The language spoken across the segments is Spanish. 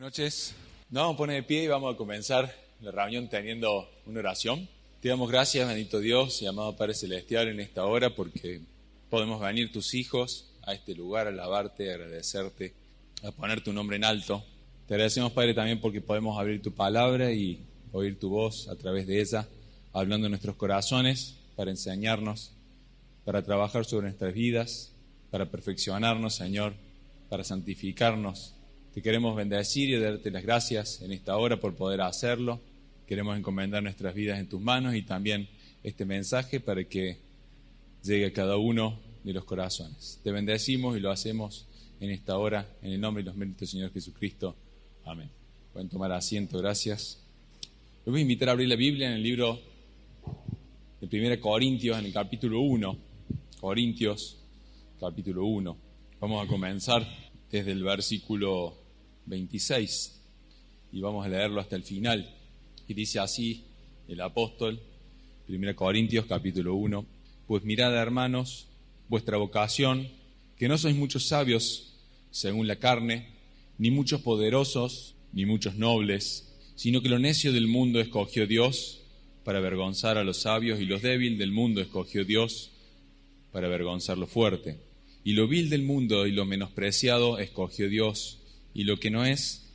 Buenas noches. Nos vamos a poner de pie y vamos a comenzar la reunión teniendo una oración. Te damos gracias, bendito Dios y amado Padre Celestial, en esta hora porque podemos venir tus hijos a este lugar, a alabarte, a agradecerte, a poner tu nombre en alto. Te agradecemos, Padre, también porque podemos abrir tu palabra y oír tu voz a través de ella, hablando en nuestros corazones, para enseñarnos, para trabajar sobre nuestras vidas, para perfeccionarnos, Señor, para santificarnos. Te queremos bendecir y darte las gracias en esta hora por poder hacerlo. Queremos encomendar nuestras vidas en tus manos y también este mensaje para que llegue a cada uno de los corazones. Te bendecimos y lo hacemos en esta hora, en el nombre y los méritos del Señor Jesucristo. Amén. Pueden tomar asiento, gracias. Les voy a invitar a abrir la Biblia en el libro de 1 Corintios, en el capítulo 1. Corintios, capítulo 1. Vamos a comenzar desde el versículo 26 y vamos a leerlo hasta el final. Y dice así el apóstol, 1 Corintios capítulo 1: Pues mirad, hermanos, vuestra vocación, que no sois muchos sabios según la carne, ni muchos poderosos, ni muchos nobles, sino que lo necio del mundo escogió Dios para avergonzar a los sabios, y lo débil del mundo escogió Dios para avergonzar lo fuerte. Y lo vil del mundo y lo menospreciado escogió Dios, y lo que no es,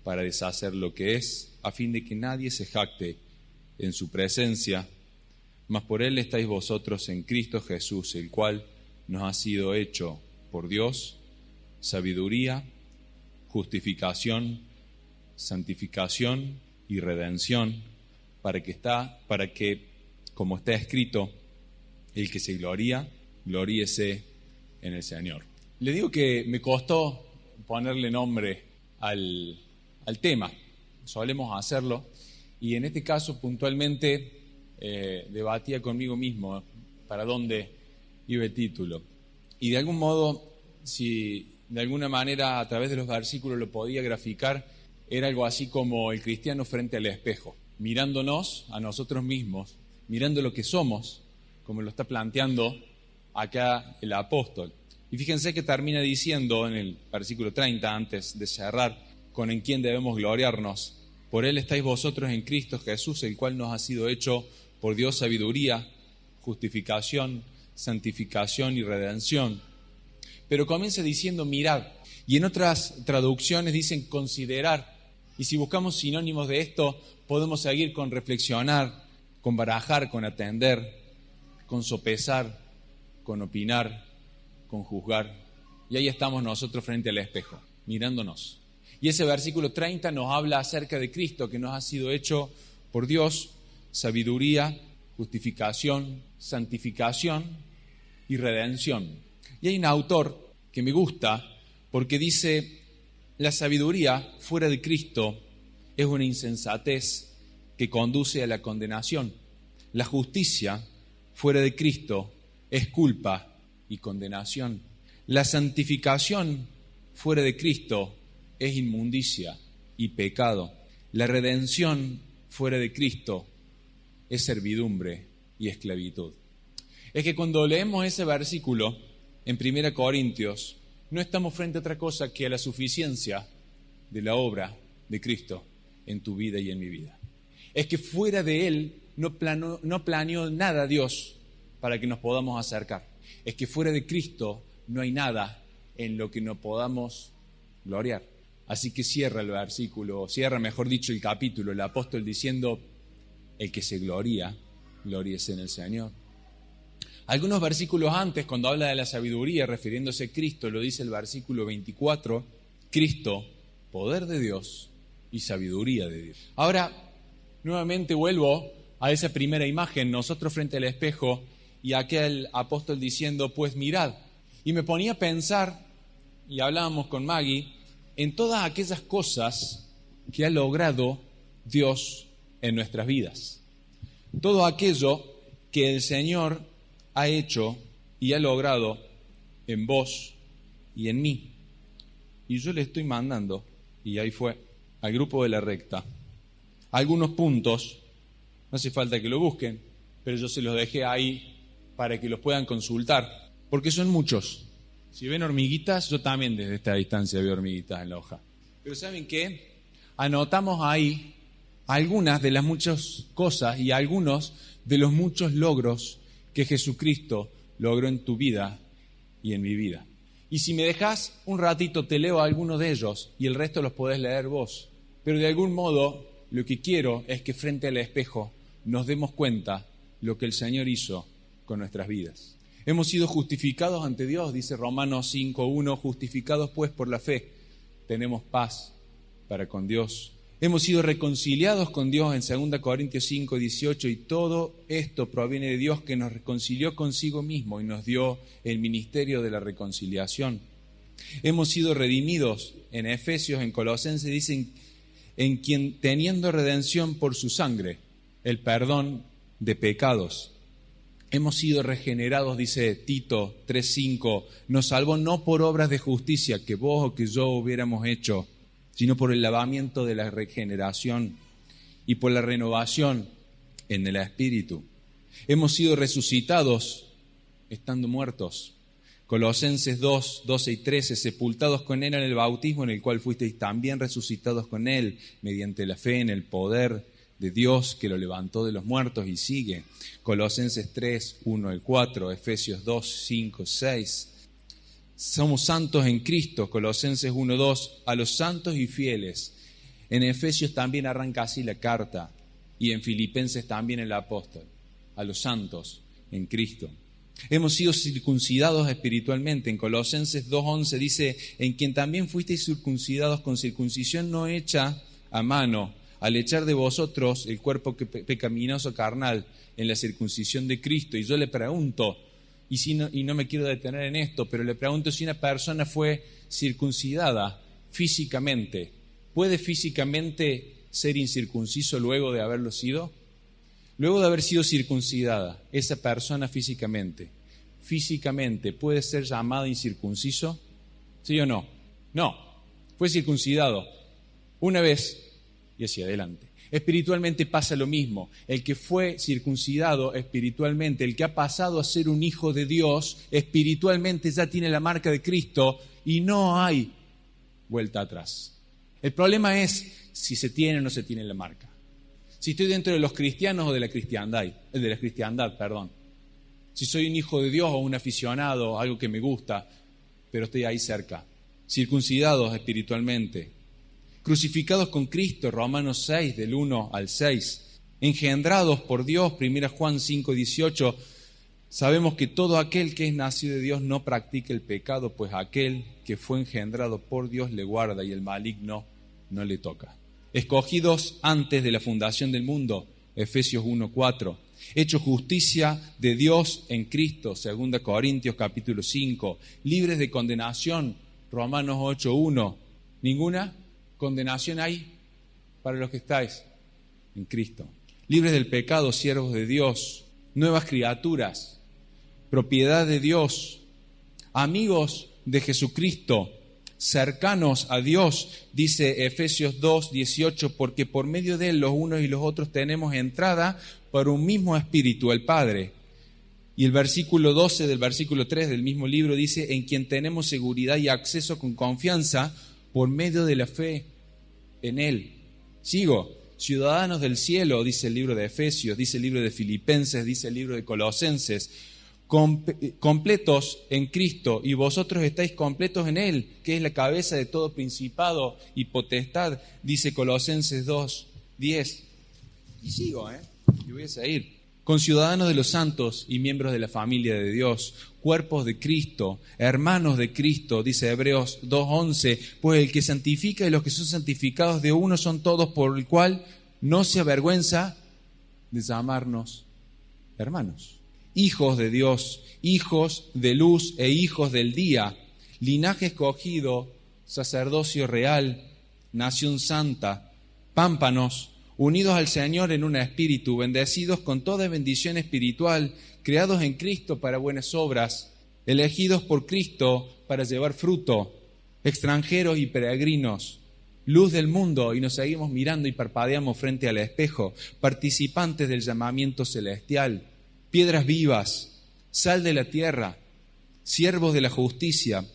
para deshacer lo que es, a fin de que nadie se jacte en su presencia. Mas por él estáis vosotros en Cristo Jesús, el cual nos ha sido hecho por Dios sabiduría, justificación, santificación y redención, para que, como está escrito, el que se gloría, gloríese en el Señor. Le digo que me costó ponerle nombre al tema. Solemos hacerlo y en este caso puntualmente debatía conmigo mismo para dónde iba el título. Y de algún modo, si de alguna manera a través de los versículos lo podía graficar, era algo así como el cristiano frente al espejo, mirándonos a nosotros mismos, mirando lo que somos, como lo está planteando acá el apóstol. Y fíjense que termina diciendo en el versículo 30, antes de cerrar, con en quién debemos gloriarnos. Por él estáis vosotros en Cristo Jesús, el cual nos ha sido hecho por Dios sabiduría, justificación, santificación y redención. Pero comienza diciendo mirad, y en otras traducciones dicen considerar. Y si buscamos sinónimos de esto, podemos seguir con reflexionar, con barajar, con atender, con sopesar, con opinar, con juzgar. Y ahí estamos nosotros frente al espejo, mirándonos. Y ese versículo 30 nos habla acerca de Cristo, que nos ha sido hecho por Dios sabiduría, justificación, santificación y redención. Y hay un autor que me gusta porque dice: la sabiduría fuera de Cristo es una insensatez que conduce a la condenación. La justicia fuera de Cristo es culpa y condenación. La santificación fuera de Cristo es inmundicia y pecado. La redención fuera de Cristo es servidumbre y esclavitud. Es que cuando leemos ese versículo en 1 Corintios, no estamos frente a otra cosa que a la suficiencia de la obra de Cristo en tu vida y en mi vida. Es que fuera de Él no planeó nada Dios para que nos podamos acercar. Es que fuera de Cristo no hay nada en lo que nos podamos gloriar. Así que cierra el versículo, mejor dicho, el capítulo, el apóstol diciendo: el que se gloría, gloríese en el Señor. Algunos versículos antes, cuando habla de la sabiduría, refiriéndose a Cristo, lo dice el versículo 24, Cristo, poder de Dios y sabiduría de Dios. Ahora, nuevamente vuelvo a esa primera imagen, nosotros frente al espejo, y aquel apóstol diciendo: pues mirad. Y me ponía a pensar, y hablábamos con Maggie, en todas aquellas cosas que ha logrado Dios en nuestras vidas. Todo aquello que el Señor ha hecho y ha logrado en vos y en mí. Y yo le estoy mandando, y ahí fue, al grupo de la recta, algunos puntos. No hace falta que lo busquen, pero yo se los dejé ahí para que los puedan consultar, porque son muchos. Si ven hormiguitas, yo también desde esta distancia veo hormiguitas en la hoja. Pero ¿saben qué? anotamos ahí algunas de las muchas cosas y algunos de los muchos logros que Jesucristo logró en tu vida y en mi vida. Y si me dejas un ratito, te leo algunos de ellos y el resto los podés leer vos. Pero de algún modo, lo que quiero es que frente al espejo nos demos cuenta lo que el Señor hizo con nuestras vidas. Hemos sido justificados ante Dios, dice Romanos 5:1, justificados pues por la fe, tenemos paz para con Dios. Hemos sido reconciliados con Dios en 2 Corintios 5:18 y todo esto proviene de Dios que nos reconcilió consigo mismo y nos dio el ministerio de la reconciliación. Hemos sido redimidos en Efesios, en Colosenses, dicen, en quien teniendo redención por su sangre, el perdón de pecados. Hemos sido regenerados, dice Tito 3:5, nos salvó no por obras de justicia que vos o que yo hubiéramos hecho, sino por el lavamiento de la regeneración y por la renovación en el Espíritu. Hemos sido resucitados estando muertos. Colosenses 2:12 y 13, sepultados con Él en el bautismo en el cual fuisteis también resucitados con Él, mediante la fe en el poder de Dios que lo levantó de los muertos, y sigue. Colosenses 3:1-4, Efesios 2:5-6. Somos santos en Cristo, Colosenses 1:2, a los santos y fieles. En Efesios también arranca así la carta, y en Filipenses también el apóstol, a los santos en Cristo. Hemos sido circuncidados espiritualmente. En Colosenses 2:11 dice, en quien también fuisteis circuncidados con circuncisión no hecha a mano, al echar de vosotros el cuerpo pecaminoso carnal en la circuncisión de Cristo. Y yo le pregunto, y no me quiero detener en esto, pero le pregunto, si una persona fue circuncidada físicamente, ¿puede físicamente ser incircunciso luego de haberlo sido? Luego de haber sido circuncidada, esa persona físicamente puede ser llamada incircunciso, ¿sí o no? No, fue circuncidado una vez y hacia adelante. Espiritualmente pasa lo mismo. El que fue circuncidado espiritualmente, el que ha pasado a ser un hijo de Dios, espiritualmente ya tiene la marca de Cristo y no hay vuelta atrás. El problema es si se tiene o no se tiene la marca. Si estoy dentro de los cristianos o de la cristiandad, Si soy un hijo de Dios o un aficionado, algo que me gusta, pero estoy ahí cerca. Circuncidados espiritualmente. Crucificados con Cristo, Romanos 6, del 1 al 6. Engendrados por Dios, 1 Juan 5:18. Sabemos que todo aquel que es nacido de Dios no practica el pecado, pues aquel que fue engendrado por Dios le guarda y el maligno no le toca. Escogidos antes de la fundación del mundo, Efesios 1:4. Hecho justicia de Dios en Cristo, 2 Corintios capítulo 5. Libres de condenación, Romanos 8:1. Ninguna condenación hay para los que estáis en Cristo. Libres del pecado, siervos de Dios, nuevas criaturas, propiedad de Dios, amigos de Jesucristo, cercanos a Dios, dice Efesios 2:18, porque por medio de Él los unos y los otros tenemos entrada por un mismo Espíritu, el Padre. Y el versículo 12 del versículo 3 del mismo libro dice, en quien tenemos seguridad y acceso con confianza por medio de la fe en Él. Sigo, ciudadanos del cielo, dice el libro de Efesios, dice el libro de Filipenses, dice el libro de Colosenses, completos en Cristo, y vosotros estáis completos en Él, que es la cabeza de todo principado y potestad, dice Colosenses 2:10. Y sigo, y voy a seguir. Conciudadanos de los santos y miembros de la familia de Dios, cuerpos de Cristo, hermanos de Cristo, dice Hebreos 2:11, pues el que santifica y los que son santificados de uno son todos, por el cual no se avergüenza de llamarnos hermanos. Hijos de Dios, hijos de luz e hijos del día, linaje escogido, sacerdocio real, nación santa, pámpanos, unidos al Señor en un espíritu, bendecidos con toda bendición espiritual, creados en Cristo para buenas obras, elegidos por Cristo para llevar fruto, extranjeros y peregrinos, luz del mundo, y nos seguimos mirando y parpadeamos frente al espejo, participantes del llamamiento celestial, piedras vivas, sal de la tierra, siervos de la justicia,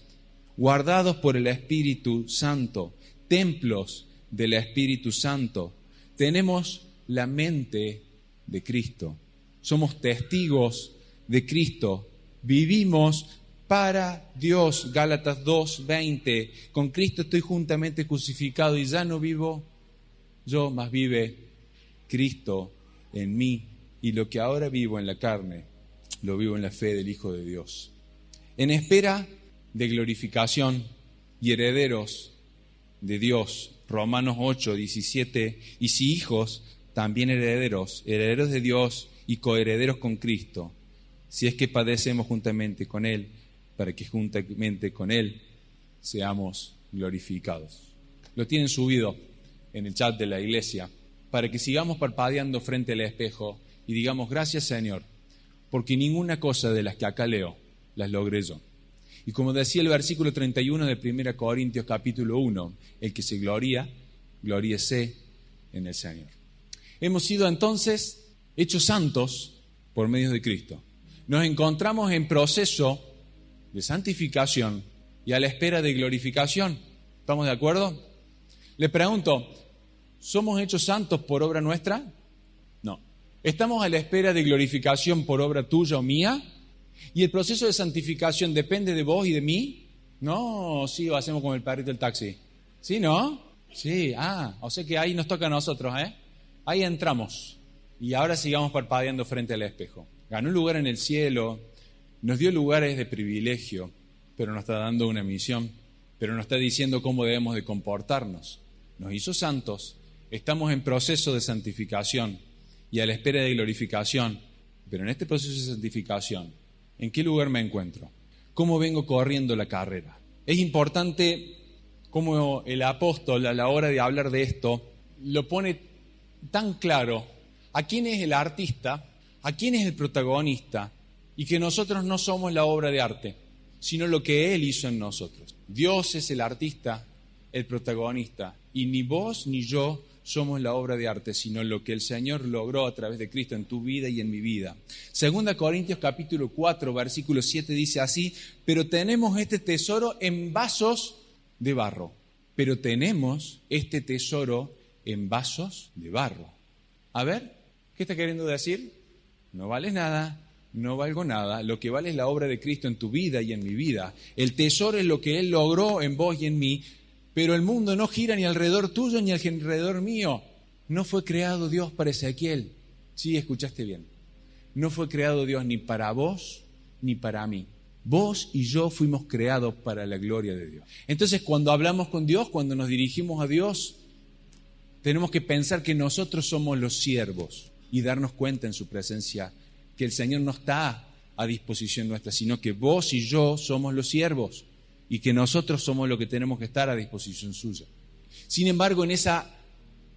guardados por el Espíritu Santo, templos del Espíritu Santo. Tenemos la mente de Cristo. Somos testigos de Cristo. Vivimos para Dios. Gálatas 2:20. Con Cristo estoy juntamente crucificado y ya no vivo yo, mas vive Cristo en mí. Y lo que ahora vivo en la carne, lo vivo en la fe del Hijo de Dios. En espera de glorificación y herederos de Dios. Romanos 8:17. Y si hijos, también herederos, herederos de Dios y coherederos con Cristo, si es que padecemos juntamente con Él, para que juntamente con Él seamos glorificados. Lo tienen subido en el chat de la iglesia, para que sigamos parpadeando frente al espejo y digamos, gracias Señor, porque ninguna cosa de las que acá leo las logré yo. Y como decía el versículo 31 de 1 Corintios capítulo 1, el que se gloría, gloríese en el Señor. Hemos sido entonces hechos santos por medio de Cristo. Nos encontramos en proceso de santificación y a la espera de glorificación. ¿Estamos de acuerdo? Le pregunto, ¿somos hechos santos por obra nuestra? No. ¿Estamos a la espera de glorificación por obra tuya o mía? ¿Y el proceso de santificación depende de vos y de mí? No, sí, lo hacemos como el perrito del taxi. ¿Sí, no? Sí, o sea que ahí nos toca a nosotros, ¿eh? Ahí entramos. Y ahora sigamos parpadeando frente al espejo. Ganó un lugar en el cielo, nos dio lugares de privilegio, pero nos está dando una misión, pero nos está diciendo cómo debemos de comportarnos. Nos hizo santos, estamos en proceso de santificación y a la espera de glorificación, pero en este proceso de santificación, ¿en qué lugar me encuentro? ¿Cómo vengo corriendo la carrera? Es importante cómo el apóstol a la hora de hablar de esto lo pone tan claro a quién es el artista, a quién es el protagonista y que nosotros no somos la obra de arte, sino lo que Él hizo en nosotros. Dios es el artista, el protagonista y ni vos ni yo somos la obra de arte, sino lo que el Señor logró a través de Cristo en tu vida y en mi vida. 2 Corintios capítulo 4, versículo 7 dice así, pero tenemos este tesoro en vasos de barro. Pero tenemos este tesoro en vasos de barro. A ver, ¿qué está queriendo decir? No vales nada, no valgo nada, lo que vale es la obra de Cristo en tu vida y en mi vida. El tesoro es lo que Él logró en vos y en mí, pero el mundo no gira ni alrededor tuyo ni alrededor mío. No fue creado Dios para Ezequiel. Sí, escuchaste bien. No fue creado Dios ni para vos ni para mí. Vos y yo fuimos creados para la gloria de Dios. Entonces, cuando hablamos con Dios, cuando nos dirigimos a Dios, tenemos que pensar que nosotros somos los siervos y darnos cuenta en su presencia que el Señor no está a disposición nuestra, sino que vos y yo somos los siervos y que nosotros somos los que tenemos que estar a disposición suya. Sin embargo, en esa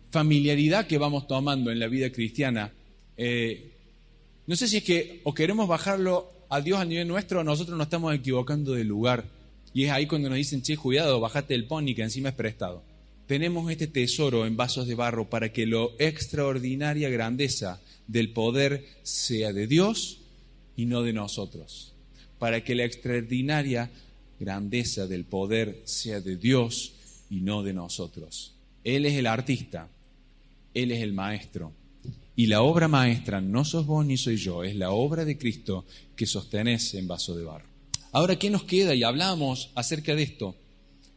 familiaridad que vamos tomando en la vida cristiana, no sé si es que o queremos bajarlo a Dios al nivel nuestro o nosotros nos estamos equivocando de lugar. Y es ahí cuando nos dicen, che, cuidado, bajate el pony que encima es prestado. Tenemos este tesoro en vasos de barro para que la extraordinaria grandeza del poder sea de Dios y no de nosotros. Para que la extraordinaria grandeza del poder sea de Dios y no de nosotros. Él es el artista, Él es el maestro. Y la obra maestra no sos vos ni soy yo, es la obra de Cristo que sostenés en vaso de barro. Ahora, ¿qué nos queda? Y hablamos acerca de esto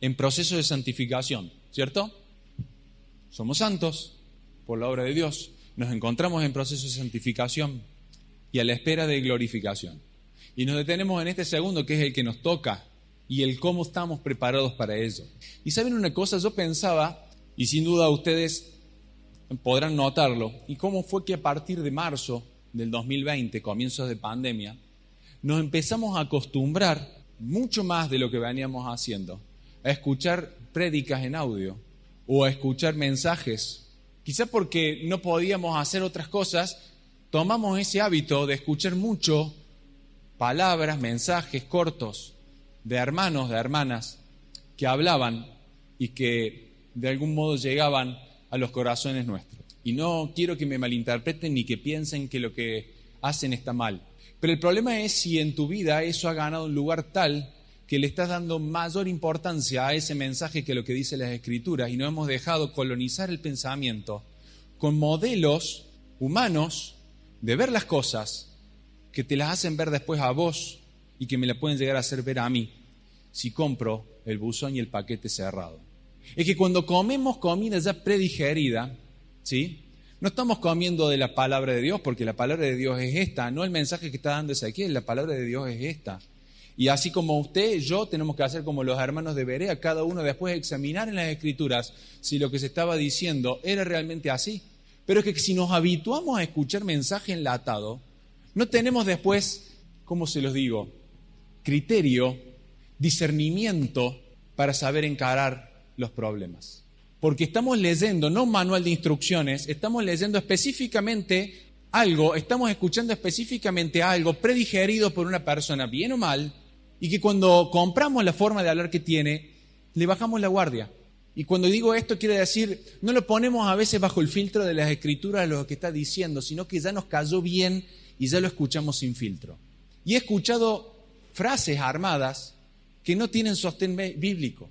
en proceso de santificación, ¿cierto? Somos santos por la obra de Dios. Nos encontramos en proceso de santificación y a la espera de glorificación. Y nos detenemos en este segundo, que es el que nos toca, y el cómo estamos preparados para ello. Y ¿saben una cosa? Yo pensaba, y sin duda ustedes podrán notarlo, y cómo fue que a partir de marzo del 2020, comienzos de pandemia, nos empezamos a acostumbrar, mucho más de lo que veníamos haciendo, a escuchar prédicas en audio o a escuchar mensajes. Quizá porque no podíamos hacer otras cosas, tomamos ese hábito de escuchar mucho palabras, mensajes cortos de hermanos, de hermanas que hablaban y que de algún modo llegaban a los corazones nuestros. Y no quiero que me malinterpreten ni que piensen que lo que hacen está mal. Pero el problema es si en tu vida eso ha ganado un lugar tal que le estás dando mayor importancia a ese mensaje que lo que dice las Escrituras y nos hemos dejado colonizar el pensamiento con modelos humanos de ver las cosas que te las hacen ver después a vos y que me la pueden llegar a hacer ver a mí si compro el buzón y el paquete cerrado. Es que cuando comemos comida ya predigerida, ¿sí?, no estamos comiendo de la palabra de Dios, porque la palabra de Dios es esta, no el mensaje que está dando Ezequiel, la palabra de Dios es esta. Y así como usted y yo tenemos que hacer como los hermanos de Berea, cada uno después examinar en las Escrituras si lo que se estaba diciendo era realmente así. Pero es que si nos habituamos a escuchar mensaje enlatado, no tenemos después, ¿cómo se los digo?, criterio, discernimiento para saber encarar los problemas. Porque estamos leyendo, no un manual de instrucciones, estamos leyendo específicamente algo, estamos escuchando específicamente algo predigerido por una persona, bien o mal, y que cuando compramos la forma de hablar que tiene, le bajamos la guardia. Y cuando digo esto quiere decir, no lo ponemos a veces bajo el filtro de las Escrituras de lo que está diciendo, sino que ya nos cayó bien y ya lo escuchamos sin filtro. Y he escuchado frases armadas que no tienen sostén bíblico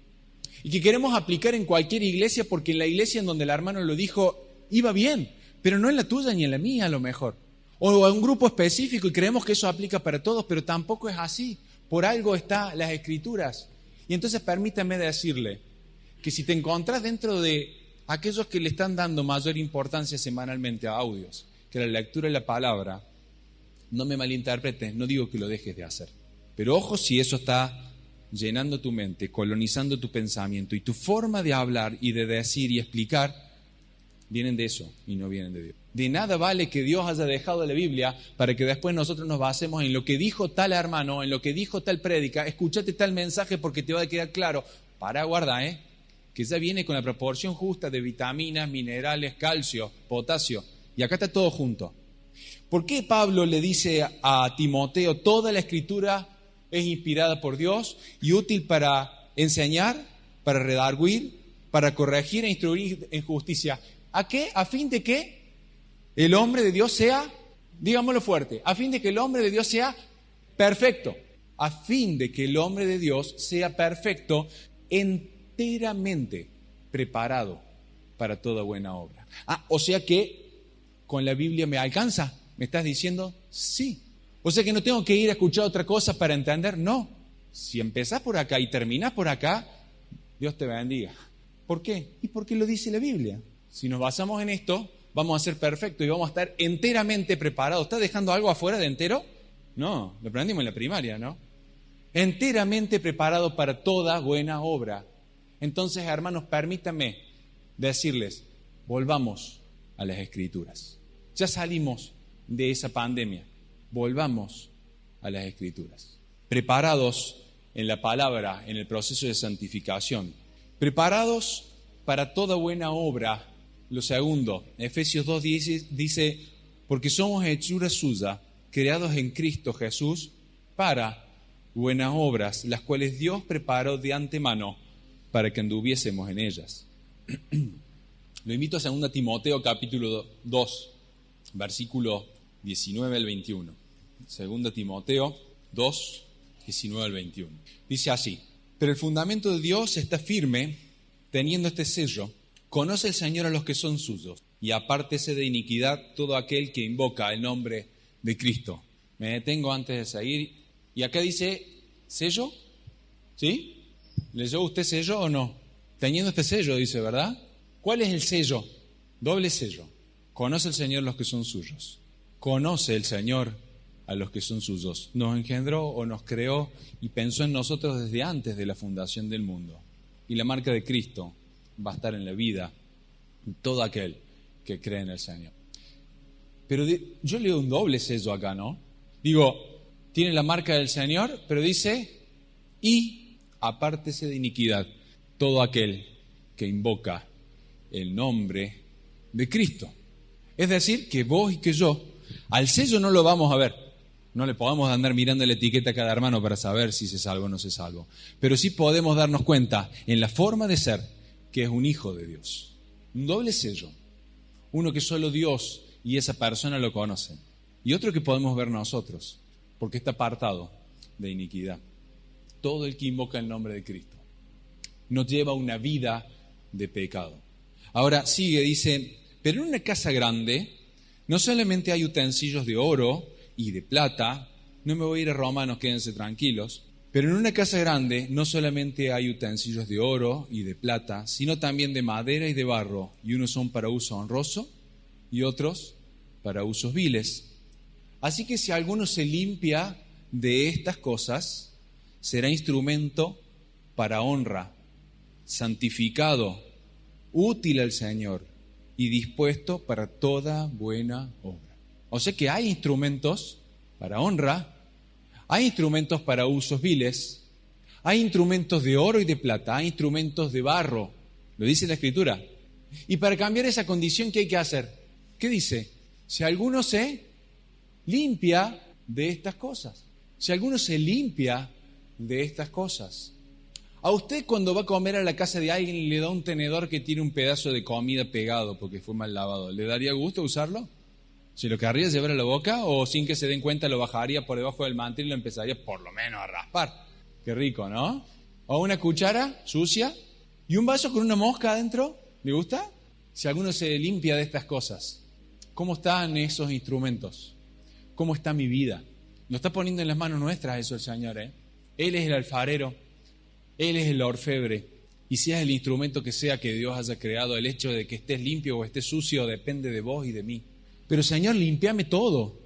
y que queremos aplicar en cualquier iglesia porque en la iglesia en donde el hermano lo dijo iba bien, pero no en la tuya ni en la mía a lo mejor. O a un grupo específico y creemos que eso aplica para todos, pero tampoco es así. Por algo están las Escrituras. Y entonces permítame decirle que si te encontrás dentro de aquellos que le están dando mayor importancia semanalmente a audios, que la lectura de la palabra, no me malinterpretes, no digo que lo dejes de hacer. Pero ojo si eso está llenando tu mente, colonizando tu pensamiento y tu forma de hablar y de decir y explicar, vienen de eso y no vienen de Dios. De nada vale que Dios haya dejado la Biblia para que después nosotros nos basemos en lo que dijo tal hermano, en lo que dijo tal prédica, escúchate tal mensaje porque te va a quedar claro. Para, guarda, que ya viene con la proporción justa de vitaminas, minerales, calcio, potasio. Y acá está todo junto. ¿Por qué Pablo le dice a Timoteo, toda la Escritura es inspirada por Dios y útil para enseñar, para redarguir, para corregir e instruir en justicia? ¿A qué? ¿A fin de que el hombre de Dios sea, digámoslo fuerte, a fin de que el hombre de Dios sea perfecto? A fin de que el hombre de Dios sea perfecto, enteramente preparado para toda buena obra. O sea que con la Biblia me alcanza. ¿Me estás diciendo? Sí. O sea que no tengo que ir a escuchar otra cosa para entender. No. Si empezás por acá y terminás por acá, Dios te bendiga. ¿Por qué? Y porque lo dice la Biblia. Si nos basamos en esto, vamos a ser perfectos y vamos a estar enteramente preparados. ¿Estás dejando algo afuera de entero? No, lo aprendimos en la primaria, ¿no? Enteramente preparado para toda buena obra. Entonces, hermanos, permítanme decirles, volvamos a las Escrituras. Ya salimos de esa pandemia. Volvamos a las Escrituras. Preparados en la palabra, en el proceso de santificación. Preparados para toda buena obra. Lo segundo, Efesios 2:10 dice, porque somos hechura suya, creados en Cristo Jesús para buenas obras, las cuales Dios preparó de antemano para que anduviésemos en ellas. Lo invito a 2 Timoteo capítulo 2, versículo 19 al 21. 2 Timoteo 2, 19 al 21. Dice así, pero el fundamento de Dios está firme, teniendo este sello. Conoce el Señor a los que son suyos, y apártese de iniquidad todo aquel que invoca el nombre de Cristo. Me detengo antes de seguir. Y acá dice, ¿sello? ¿Sí? ¿Leyó usted sello o no? Teniendo este sello, dice, ¿verdad? ¿Cuál es el sello? Doble sello. Conoce el Señor a los que son suyos. Conoce el Señor a los que son suyos. Nos engendró o nos creó y pensó en nosotros desde antes de la fundación del mundo. Y la marca de Cristo va a estar en la vida de todo aquel que cree en el Señor. Pero yo leo un doble sello acá, ¿no? Digo, tiene la marca del Señor, pero dice, y apártese de iniquidad todo aquel que invoca el nombre de Cristo. Es decir, que vos y que yo, al sello no lo vamos a ver. No le podemos andar mirando la etiqueta a cada hermano para saber si se salva o no se salva. Pero sí podemos darnos cuenta en la forma de ser que es un hijo de Dios. Un doble sello. Uno que solo Dios y esa persona lo conocen. Y otro que podemos ver nosotros, porque está apartado de iniquidad. todo el que invoca el nombre de Cristo. No lleva una vida de pecado. Ahora sigue, dice, pero en una casa grande no solamente hay utensilios de oro y de plata, no me voy a ir a Romanos, quédense tranquilos, pero en una casa grande no solamente hay utensilios de oro y de plata, sino también de madera y de barro, y unos son para uso honroso y otros para usos viles. Así que si alguno se limpia de estas cosas, será instrumento para honra, santificado, útil al Señor y dispuesto para toda buena obra. O sea que hay instrumentos para honra, hay instrumentos para usos viles, hay instrumentos de oro y de plata, hay instrumentos de barro, lo dice la Escritura. Y para cambiar esa condición, ¿qué hay que hacer? ¿Qué dice? Si alguno se limpia de estas cosas, si alguno se limpia de estas cosas. A usted cuando va a comer a la casa de alguien y le da un tenedor que tiene un pedazo de comida pegado porque fue mal lavado, ¿le daría gusto usarlo? ¿Se lo querría llevar a la boca o sin que se den cuenta lo bajaría por debajo del mantel y lo empezaría por lo menos a raspar? Qué rico, ¿no? O una cuchara sucia y un vaso con una mosca adentro, ¿le gusta? Si alguno se limpia de estas cosas, ¿cómo están esos instrumentos? ¿Cómo está mi vida? Lo está poniendo en las manos nuestras eso el Señor, ¿eh? Él es el alfarero, Él es el orfebre. Y si es el instrumento que sea que Dios haya creado, el hecho de que estés limpio o estés sucio depende de vos y de mí. Pero Señor, limpiame todo.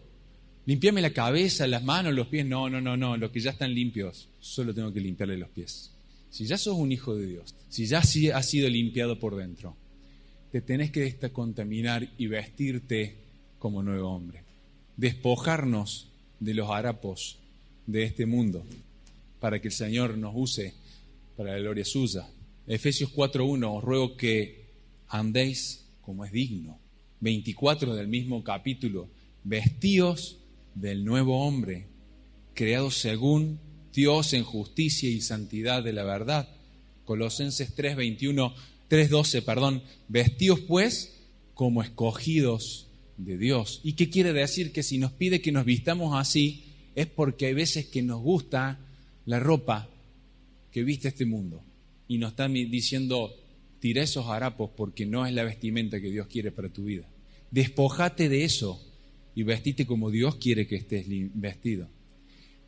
Limpiame la cabeza, las manos, los pies. No, los que ya están limpios, solo tengo que limpiarle los pies. Si ya sos un hijo de Dios, si ya has sido limpiado por dentro, te tenés que descontaminar y vestirte como nuevo hombre. Despojarnos de los harapos de este mundo para que el Señor nos use para la gloria suya. Efesios 4:1, os ruego que andéis como es digno. 24 del mismo capítulo, vestíos del nuevo hombre, creado según Dios en justicia y santidad de la verdad. Colosenses 3:12, vestíos pues como escogidos de Dios. ¿Y qué quiere decir? Que si nos pide que nos vistamos así, es porque hay veces que nos gusta la ropa que viste este mundo. Y nos está diciendo, tira esos harapos porque no es la vestimenta que Dios quiere para tu vida. Despojate de eso y vestite como Dios quiere que estés vestido.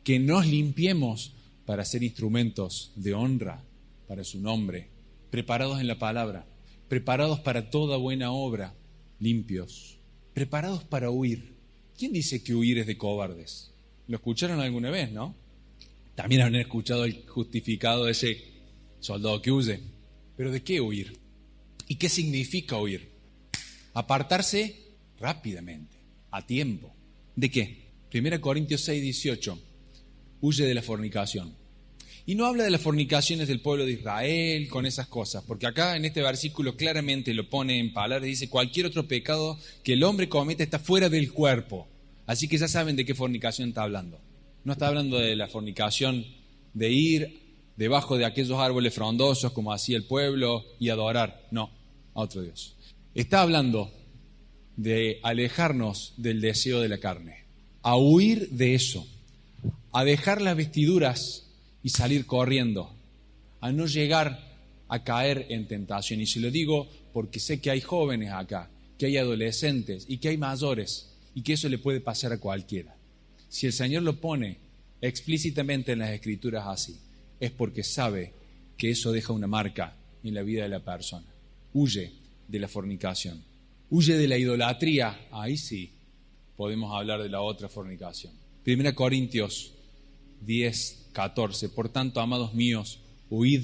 Que nos limpiemos para ser instrumentos de honra para su nombre, preparados en la palabra, preparados para toda buena obra, limpios, preparados para huir. ¿Quién dice que huir es de cobardes? ¿Lo escucharon alguna vez, no? También han escuchado el justificado de ese soldado que huye. ¿Pero de qué huir? ¿Y qué significa huir? Apartarse rápidamente, a tiempo. ¿De qué? 1 Corintios 6:18. Huye de la fornicación. Y no habla de las fornicaciones del pueblo de Israel con esas cosas, porque acá en este versículo claramente lo pone en palabras, dice cualquier otro pecado que el hombre cometa está fuera del cuerpo. Así que ya saben de qué fornicación está hablando. No está hablando de la fornicación de ir debajo de aquellos árboles frondosos como hacía el pueblo y adorar, no, a otro Dios. Está hablando de alejarnos del deseo de la carne, a huir de eso, a dejar las vestiduras y salir corriendo, a no llegar a caer en tentación. Y se lo digo porque sé que hay jóvenes acá, que hay adolescentes y que hay mayores y que eso le puede pasar a cualquiera. Si el Señor lo pone explícitamente en las Escrituras así, es porque sabe que eso deja una marca en la vida de la persona. Huye de la fornicación, huye de la idolatría. Ahí sí podemos hablar de la otra fornicación. 1 Corintios 10:14. Por tanto, amados míos, huid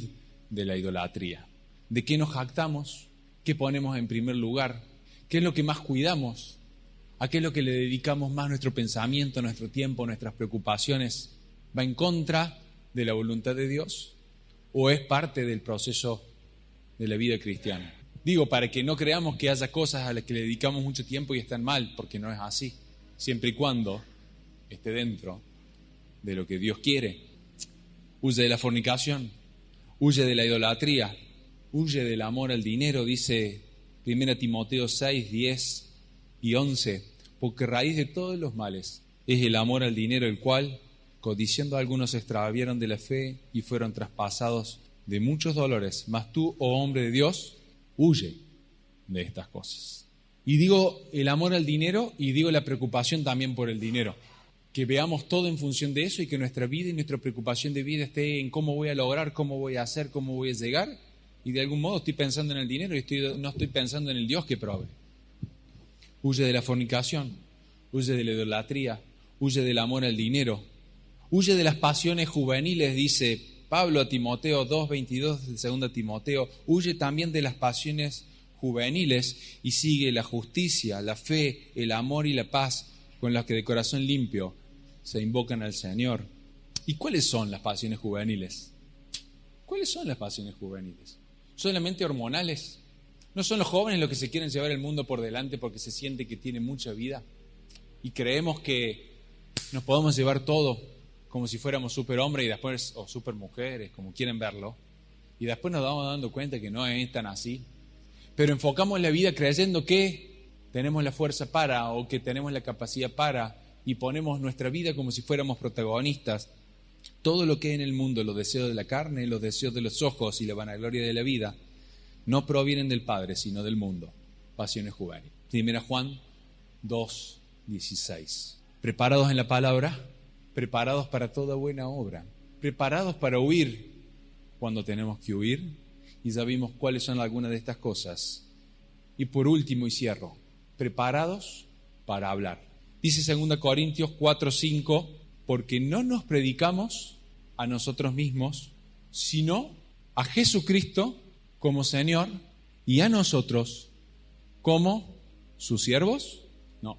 de la idolatría. ¿De qué nos jactamos? ¿Qué ponemos en primer lugar? ¿Qué es lo que más cuidamos? ¿A qué es lo que le dedicamos más nuestro pensamiento, nuestro tiempo, nuestras preocupaciones? ¿Va en contra de la voluntad de Dios? ¿O es parte del proceso de la vida cristiana? Digo, para que no creamos que haya cosas a las que le dedicamos mucho tiempo y están mal, porque no es así. Siempre y cuando esté dentro de lo que Dios quiere. Huye de la fornicación, huye de la idolatría, huye del amor al dinero, dice 1 Timoteo 6:10 y 11, porque raíz de todos los males es el amor al dinero, el cual, codiciando algunos se extraviaron de la fe y fueron traspasados de muchos dolores. Mas tú, oh hombre de Dios, huye de estas cosas. Y digo el amor al dinero y digo la preocupación también por el dinero. Que veamos todo en función de eso y que nuestra vida y nuestra preocupación de vida esté en cómo voy a lograr, cómo voy a hacer, cómo voy a llegar. Y de algún modo estoy pensando en el dinero y no estoy pensando en el Dios que provee. Huye de la fornicación, huye de la idolatría, huye del amor al dinero, huye de las pasiones juveniles, dice Pablo a Timoteo 2:22 de 2 Timoteo, huye también de las pasiones juveniles y sigue la justicia, la fe, el amor y la paz con las que de corazón limpio se invocan al Señor. ¿Y cuáles son las pasiones juveniles? ¿Cuáles son las pasiones juveniles? ¿Solamente hormonales? ¿No son los jóvenes los que se quieren llevar el mundo por delante porque se siente que tiene mucha vida? Y creemos que nos podemos llevar todo como si fuéramos superhombres y después, o supermujeres, como quieren verlo, y después nos vamos dando cuenta que no es tan así. Pero enfocamos la vida creyendo que tenemos la fuerza para o que tenemos la capacidad para y ponemos nuestra vida como si fuéramos protagonistas. Todo lo que hay en el mundo, los deseos de la carne, los deseos de los ojos y la vanagloria de la vida, no provienen del Padre, sino del mundo. Pasiones juveniles. 1 Juan 2:16. Preparados en la palabra, preparados para toda buena obra, preparados para huir cuando tenemos que huir, y ya vimos cuáles son algunas de estas cosas. Y por último, y cierro, preparados para hablar. Dice 2 Corintios 4:5, porque no nos predicamos a nosotros mismos, sino a Jesucristo como Señor y a nosotros como sus siervos. No,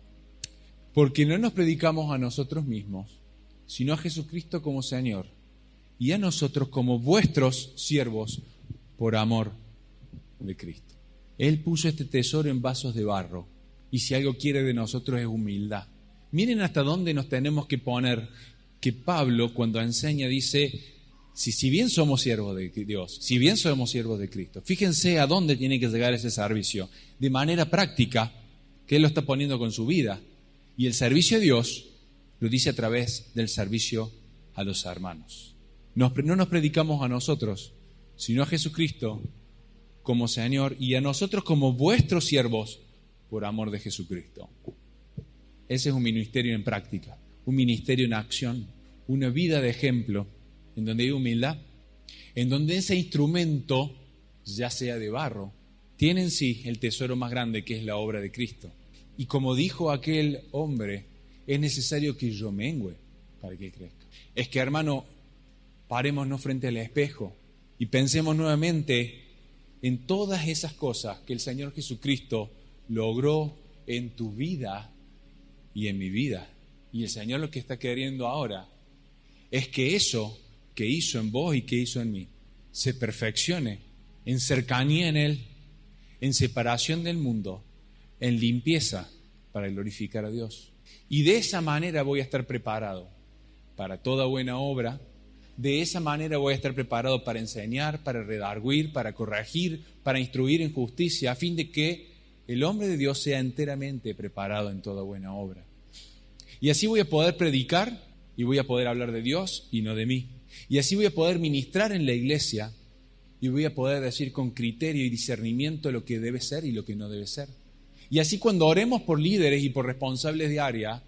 porque no nos predicamos a nosotros mismos, sino a Jesucristo como Señor y a nosotros como vuestros siervos por amor de Cristo. Él puso este tesoro en vasos de barro y si algo quiere de nosotros es humildad. Miren hasta dónde nos tenemos que poner, que Pablo cuando enseña dice, si bien somos siervos de Dios, si bien somos siervos de Cristo, fíjense a dónde tiene que llegar ese servicio, de manera práctica, que Él lo está poniendo con su vida. Y el servicio a Dios lo dice a través del servicio a los hermanos. No nos predicamos a nosotros, sino a Jesucristo como Señor y a nosotros como vuestros siervos por amor de Jesucristo. Ese es un ministerio en práctica, un ministerio en acción, una vida de ejemplo, en donde hay humildad, en donde ese instrumento, ya sea de barro, tiene en sí el tesoro más grande que es la obra de Cristo. Y como dijo aquel hombre, es necesario que yo mengüe para que Él crezca. Es que, hermano, parémonos frente al espejo y pensemos nuevamente en todas esas cosas que el Señor Jesucristo logró en tu vida y en mi vida. Y el Señor lo que está queriendo ahora es que eso que hizo en vos y que hizo en mí se perfeccione en cercanía en Él, en separación del mundo, en limpieza para glorificar a Dios. Y de esa manera voy a estar preparado para toda buena obra. De esa manera voy a estar preparado para enseñar, para redarguir, para corregir, para instruir en justicia, a fin de que el hombre de Dios sea enteramente preparado en toda buena obra. Y así voy a poder predicar y voy a poder hablar de Dios y no de mí. Y así voy a poder ministrar en la iglesia y voy a poder decir con criterio y discernimiento lo que debe ser y lo que no debe ser. Y así cuando oremos por líderes y por responsables de área,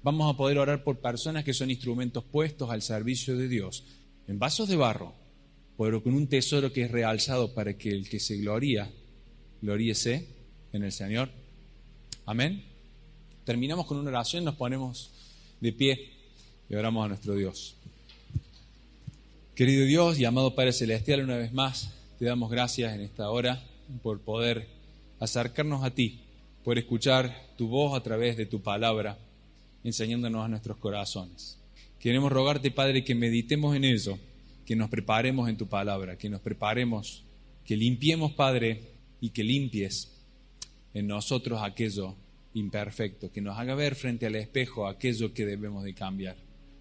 vamos a poder orar por personas que son instrumentos puestos al servicio de Dios, en vasos de barro, pero con un tesoro que es realzado para que el que se gloríese en el Señor. Amén. Terminamos con una oración, nos ponemos de pie y oramos a nuestro Dios. Querido Dios y amado Padre Celestial, una vez más te damos gracias en esta hora por poder acercarnos a ti, por escuchar tu voz a través de tu palabra, enseñándonos a nuestros corazones. Queremos rogarte, Padre, que meditemos en ello, que nos preparemos en tu palabra, que nos preparemos, que limpiemos, Padre, y que limpies en nosotros aquello imperfecto, que nos haga ver frente al espejo aquello que debemos de cambiar,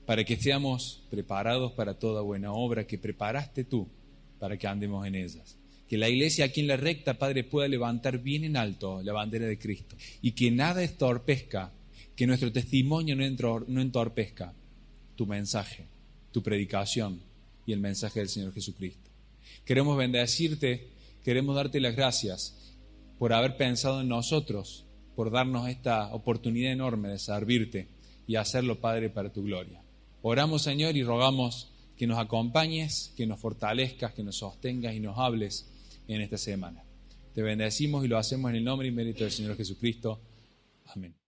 para que seamos preparados para toda buena obra que preparaste tú, para que andemos en ellas. Que la iglesia aquí en la recta, Padre, pueda levantar bien en alto la bandera de Cristo y que nada entorpezca, que nuestro testimonio no entorpezca tu mensaje, tu predicación y el mensaje del Señor Jesucristo. Queremos bendecirte, queremos darte las gracias por haber pensado en nosotros, por darnos esta oportunidad enorme de servirte y hacerlo, Padre, para tu gloria. Oramos, Señor, y rogamos que nos acompañes, que nos fortalezcas, que nos sostengas y nos hables en esta semana. Te bendecimos y lo hacemos en el nombre y mérito del Señor Jesucristo. Amén.